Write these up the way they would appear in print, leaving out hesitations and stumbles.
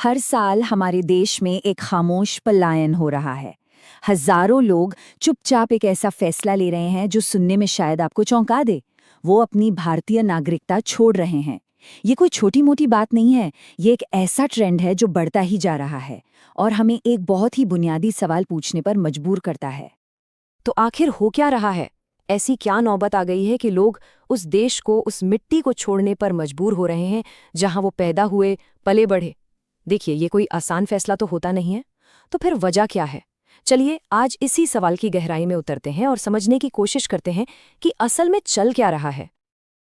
हर साल हमारे देश में एक खामोश पलायन हो रहा है। हजारों लोग चुपचाप एक ऐसा फैसला ले रहे हैं जो सुनने में शायद आपको चौंका दे। वो अपनी भारतीय नागरिकता छोड़ रहे हैं। ये कोई छोटी मोटी बात नहीं है, ये एक ऐसा ट्रेंड है जो बढ़ता ही जा रहा है और हमें एक बहुत ही बुनियादी सवाल पूछने पर मजबूर करता है। तो आखिर हो क्या रहा है? ऐसी क्या नौबत आ गई है कि लोग उस देश को, उस मिट्टी को छोड़ने पर मजबूर हो रहे हैं जहां वो पैदा हुए, पले बढ़े? देखिए, ये कोई आसान फैसला तो होता नहीं है। तो फिर वजह क्या है? चलिए आज इसी सवाल की गहराई में उतरते हैं और समझने की कोशिश करते हैं कि असल में चल क्या रहा है।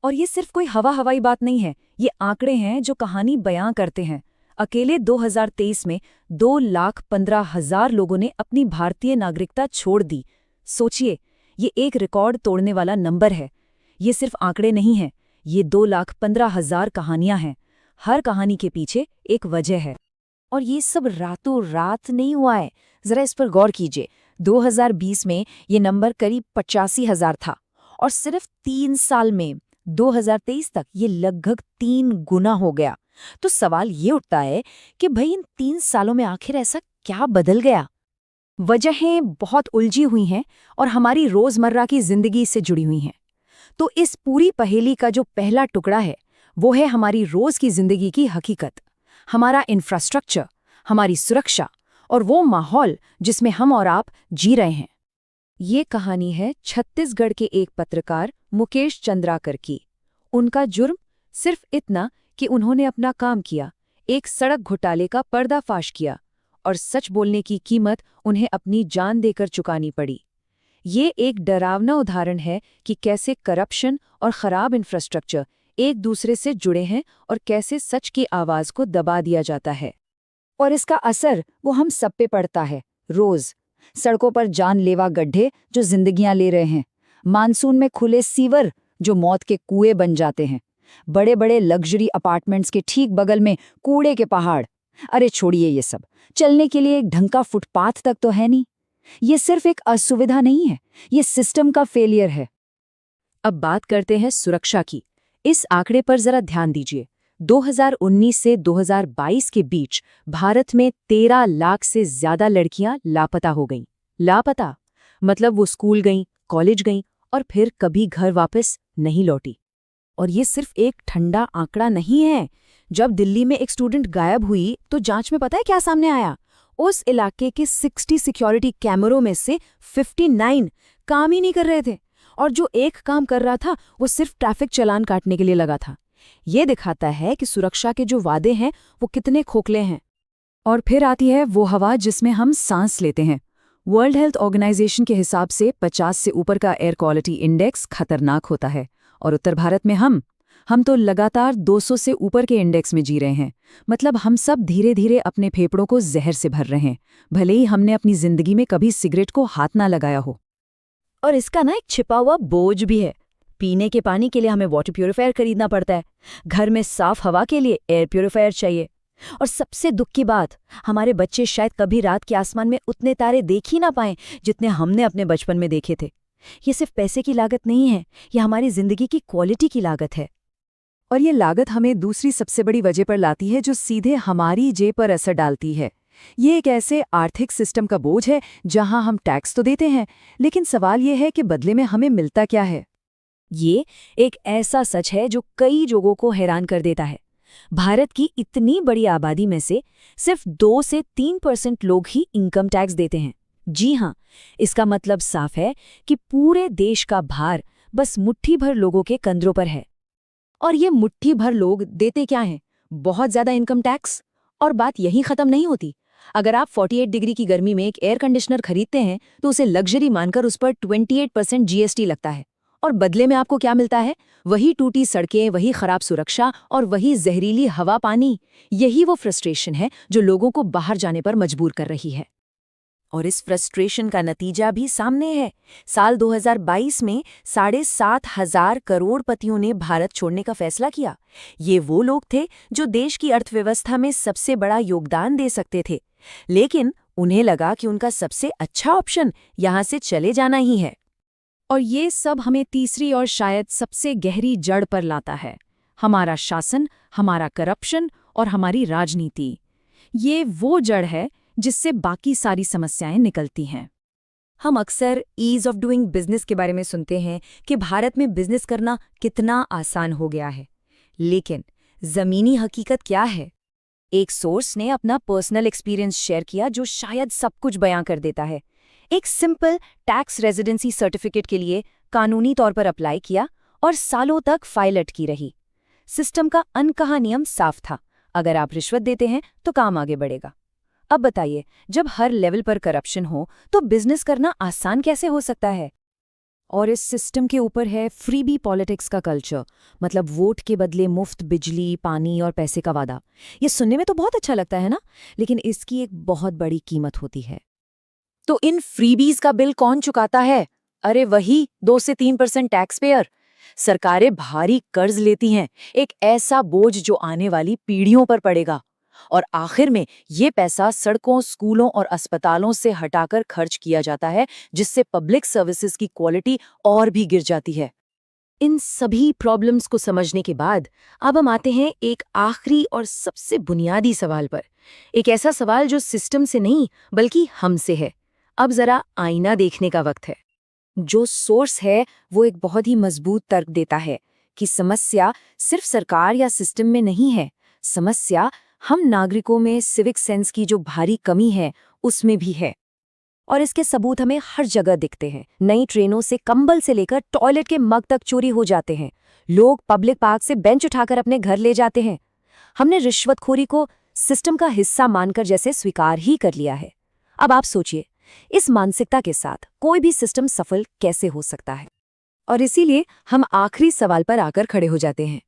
और ये सिर्फ कोई हवाई बात नहीं है, ये आंकड़े हैं जो कहानी बयां करते हैं। अकेले 2023 में 2,15,000 लोगों ने अपनी भारतीय नागरिकता छोड़ दी। सोचिए, ये एक रिकॉर्ड तोड़ने वाला नंबर है। ये सिर्फ आंकड़े नहीं हैं, ये 2,15,000 कहानियां हैं। हर कहानी के पीछे एक वजह है। और ये सब रातों रात नहीं हुआ है। जरा इस पर गौर कीजिए। 2020 में ये नंबर करीब 85,000 था और सिर्फ 3 साल में 2023 तक ये लगभग 3 गुना हो गया। तो सवाल ये उठता है कि भाई इन 3 सालों में आखिर ऐसा क्या बदल गया? वजहें बहुत उलझी हुई हैं और हमारी रोजमर्रा की जिंदगी से जुड़ी हुई हैं। तो इस पूरी पहेली का जो पहला टुकड़ा है वो है हमारी रोज की जिंदगी की हकीकत, हमारा इंफ्रास्ट्रक्चर, हमारी सुरक्षा और वो माहौल जिसमें हम और आप जी रहे हैं। ये कहानी है छत्तीसगढ़ के एक पत्रकार मुकेश चंद्राकर की। उनका जुर्म सिर्फ इतना कि उन्होंने अपना काम किया, एक सड़क घोटाले का पर्दाफाश किया और सच बोलने की कीमत उन्हें अपनी जान देकर चुकानी पड़ी। ये एक डरावना उदाहरण है कि कैसे करप्शन और खराब इंफ्रास्ट्रक्चर एक दूसरे से जुड़े हैं और कैसे सच की आवाज को दबा दिया जाता है। और इसका असर वो हम सब पे पड़ता है। रोज सड़कों पर जानलेवा गड्ढे जो जिंदगियां ले रहे हैं, मानसून में खुले सीवर जो मौत के कुएं बन जाते हैं, बड़े बड़े लग्जरी अपार्टमेंट्स के ठीक बगल में कूड़े के पहाड़। अरे छोड़िए ये सब, चलने के लिए एक ढंग का फुटपाथ तक तो है नहीं। ये सिर्फ एक असुविधा नहीं है, ये सिस्टम का फेलियर है। अब बात करते हैं सुरक्षा की। इस आंकड़े पर जरा ध्यान दीजिए। 2019 से 2022 के बीच भारत में 13 लाख से ज्यादा लड़कियां लापता हो गईं। लापता मतलब वो स्कूल गईं, कॉलेज गईं और फिर कभी घर वापस नहीं लौटी। और ये सिर्फ एक ठंडा आंकड़ा नहीं है। जब दिल्ली में एक स्टूडेंट गायब हुई तो जांच में पता है क्या सामने आया? उस इलाके के 60 सिक्योरिटी कैमरों में से 59 काम ही नहीं कर रहे थे और जो एक काम कर रहा था वो सिर्फ ट्रैफिक चालान काटने के लिए लगा था। ये दिखाता है कि सुरक्षा के जो वादे हैं वो कितने खोखले हैं। और फिर आती है वो हवा जिसमें हम सांस लेते हैं। वर्ल्ड हेल्थ ऑर्गेनाइजेशन के हिसाब से 50 से ऊपर का एयर क्वालिटी इंडेक्स खतरनाक होता है और उत्तर भारत में हम तो लगातार 200 से ऊपर के इंडेक्स में जी रहे हैं। मतलब हम सब धीरे धीरे अपने फेफड़ों को जहर से भर रहे हैं, भले ही हमने अपनी जिंदगी में कभी सिगरेट को हाथ ना लगाया हो। और इसका एक छिपा हुआ बोझ भी है। पीने के पानी के लिए हमें वाटर प्यूरिफायर खरीदना पड़ता है, घर में साफ हवा के लिए एयर प्यूरिफायर चाहिए। और सबसे दुख की बात, हमारे बच्चे शायद कभी रात के आसमान में उतने तारे देख ही ना पाएं जितने हमने अपने बचपन में देखे थे। ये सिर्फ पैसे की लागत नहीं है, ये हमारी जिंदगी की क्वालिटी की लागत है। और ये लागत हमें दूसरी सबसे बड़ी वजह पर लाती है जो सीधे हमारी जेब पर असर डालती है। ये एक ऐसे आर्थिक सिस्टम का बोझ है जहां हम टैक्स तो देते हैं, लेकिन सवाल ये है कि बदले में हमें मिलता क्या है। ये एक ऐसा सच है जो कई लोगों को हैरान कर देता है। भारत की इतनी बड़ी आबादी में से सिर्फ 2 से 3% लोग ही इनकम टैक्स देते हैं। जी हाँ, इसका मतलब साफ है कि पूरे देश का भार बस मुट्ठी भर लोगों के कंधों पर है। और ये मुट्ठी भर लोग देते क्या हैं? बहुत ज्यादा इनकम टैक्स। और बात यहीं खत्म नहीं होती। अगर आप 48 डिग्री की गर्मी में एक एयर कंडीशनर खरीदते हैं तो उसे लग्जरी मानकर उस पर 28% जीएसटी लगता है। और बदले में आपको क्या मिलता है? वही टूटी सड़कें, वही खराब सुरक्षा और वही जहरीली हवा पानी। यही वो फ्रस्ट्रेशन है जो लोगों को बाहर जाने पर मजबूर कर रही है। और इस फ्रस्ट्रेशन का नतीजा भी सामने है। साल 2022 में 7,500 करोड़पतियों ने भारत छोड़ने का फैसला किया। ये वो लोग थे जो देश की अर्थव्यवस्था में सबसे बड़ा योगदान दे सकते थे, लेकिन उन्हें लगा कि उनका सबसे अच्छा ऑप्शन यहां से चले जाना ही है। और ये सब हमें तीसरी और शायद सबसे गहरी जड़ पर लाता है, हमारा शासन, हमारा करप्शन और हमारी राजनीति। ये वो जड़ है जिससे बाकी सारी समस्याएं निकलती हैं। हम अक्सर ईज ऑफ डूइंग बिजनेस के बारे में सुनते हैं कि भारत में बिजनेस करना कितना आसान हो गया है, लेकिन जमीनी हकीकत क्या है? एक सोर्स ने अपना पर्सनल एक्सपीरियंस शेयर किया जो शायद सब कुछ बयां कर देता है। एक सिंपल टैक्स रेजिडेंसी सर्टिफिकेट के लिए कानूनी तौर पर अप्लाई किया और सालों तक फाइल अटकी रही। सिस्टम का अनकहा नियम साफ था, अगर आप रिश्वत देते हैं तो काम आगे बढ़ेगा। अब बताइए, जब हर लेवल पर करप्शन हो तो बिजनेस करना आसान कैसे हो सकता है? और इस सिस्टम के ऊपर है फ्रीबी पॉलिटिक्स का कल्चर, मतलब वोट के बदले मुफ्त बिजली, पानी और पैसे का वादा। ये सुनने में तो बहुत अच्छा लगता है ना, लेकिन इसकी एक बहुत बड़ी कीमत होती है। तो इन फ्रीबीज का बिल कौन चुकाता है? अरे वही 2 से 3% टैक्स पेयर। सरकारें भारी कर्ज लेती हैं, एक ऐसा बोझ जो आने वाली पीढ़ियों पर पड़ेगा। और आखिर में ये पैसा सड़कों, स्कूलों और अस्पतालों से हटाकर खर्च किया जाता है, जिससे पब्लिक सर्विसेज की क्वालिटी और भी गिर जाती है। इन सभी प्रॉब्लम्स को समझने के बाद अब हम आते हैं एक आखिरी और सबसे बुनियादी सवाल पर। एक ऐसा सवाल जो सिस्टम से नहीं बल्कि हमसे है। अब जरा आईना देखने का वक्त है। जो सोर्स है वो एक बहुत ही मजबूत तर्क देता है कि समस्या सिर्फ सरकार या सिस्टम में नहीं है, समस्या हम नागरिकों में सिविक सेंस की जो भारी कमी है उसमें भी है। और इसके सबूत हमें हर जगह दिखते हैं। नई ट्रेनों से कंबल से लेकर टॉयलेट के मग तक चोरी हो जाते हैं। लोग पब्लिक पार्क से बेंच उठाकर अपने घर ले जाते हैं। हमने रिश्वतखोरी को सिस्टम का हिस्सा मानकर जैसे स्वीकार ही कर लिया है। अब आप सोचिए, इस मानसिकता के साथ कोई भी सिस्टम सफल कैसे हो सकता है? और इसीलिए हम आखिरी सवाल पर आकर खड़े हो जाते हैं।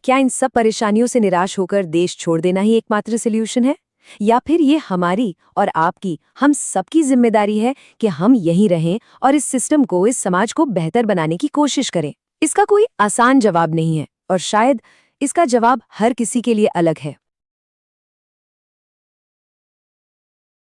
क्या इन सब परेशानियों से निराश होकर देश छोड़ देना ही एकमात्र सॉल्यूशन है, या फिर ये हमारी और आपकी, हम सबकी जिम्मेदारी है कि हम यहीं रहें और इस सिस्टम को, इस समाज को बेहतर बनाने की कोशिश करें? इसका कोई आसान जवाब नहीं है और शायद इसका जवाब हर किसी के लिए अलग है।